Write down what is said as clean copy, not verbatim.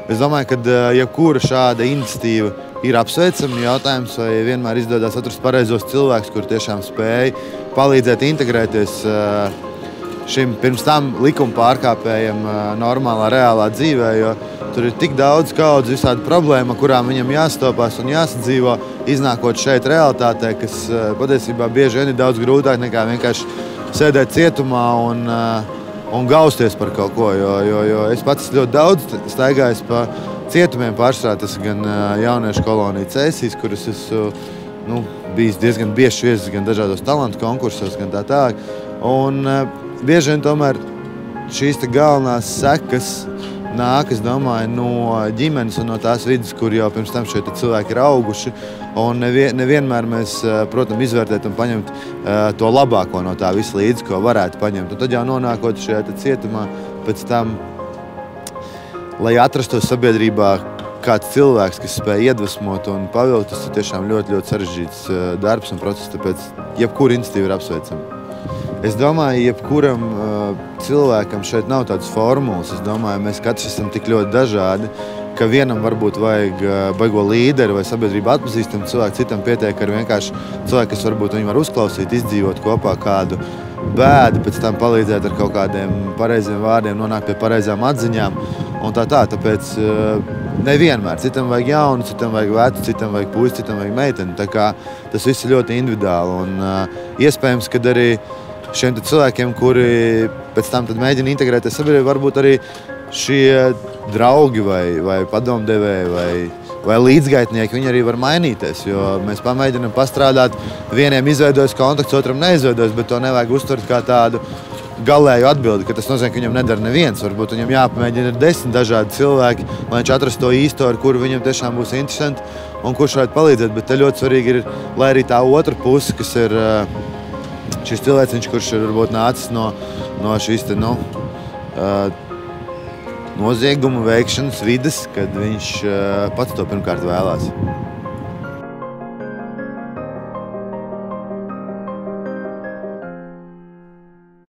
Es domāju, ka jebkura šāda iniciatīva ir apsveicama. Jautājums, vai vienmēr izdodas atrast pareizos cilvēkus, kur tiešām spēj palīdzēt integrēties šim pirms tam likuma pārkāpējam normālā, reālā dzīvē, jo tur ir tik daudz kaudz visādi problēma, kurām viņam jāstopās un jāsadzīvo, iznākot šeit realitātē, kas patiesībā bieži vien ir daudz grūtāk nekā vienkārši sēdēt cietumā un gausties par kaut ko, jo es pats ļoti daudz staigājis pa cietumiem pārsvarā. Tas gan jauniešu kolonija Cēsīs, kuras esmu bijis diezgan bieži viesis gan dažādos talantu konkursos, gan tā tālāk. Un bieži vien tomēr šīs galvenās sekas nāk, es domāju, no ģimenes un no tās vidas, kur jau pirms tam šie cilvēki ir auguši. Un nevienmēr mēs, protams, izvērtēt un paņemt to labāko no tā visa līdzi, ko varētu paņemt. Un tad jau nonākot šajā cietumā, pēc tam, lai atrastos sabiedrībā kāds cilvēks, kas spēj iedvesmot un pavilkt, tas ir tiešām ļoti, ļoti sarežģīts darbs un process, tāpēc jebkura iniciatīva ir apsveicama. Es domāju, jebkuram cilvēkam šeit nav tādas formulas. Es domāju, mēs katrs esam tik ļoti dažādi, ka vienam varbūt vajag baigo līderi vai sabiedrību atpazīstam cilvēku, citam pietiek ar vienkārši cilvēku, kas varbūt viņu var uzklausīt, izdzīvot kopā kādu bēdu, pēc tam palīdzēt ar kaut kādiem pareiziem vārdiem, nonākt pie pareizām atziņām un tā. Tāpēc nevienmēr. Citam vajag jaunu, citam vajag vecu, citam vajag puisi, citam vajag meiteni. Tā kā tas viss ir ļoti individuāli un iespējams, kad arī šiem cilvēkiem, kuri pēc tam mēģina integrēties sabiedrībā, varbūt arī šie draugi vai padomdevēji vai līdzgaitnieki, viņi arī var mainīties, jo mēs pamēģinām pastrādāt, vieniem izveidojas kontakts, otram neizveidojas, bet to nevajag uztvert kā tādu galēju atbildi, ka tas nozīmē, ka viņam nedara neviens. Varbūt viņam jāpamēģina 10 dažādi cilvēki, lai viņš atrastu to īsto, ar kuru viņam tiešām būs interesanti un kurš varētu palīdzēt. Bet te ļoti svarīgi ir, lai arī tā otra puse, kas ir šis cilvēciņš, kurš ir varbūt nācis no šīs nozieguma veikšanas vides, kad viņš pats to pirmkārt vēlās.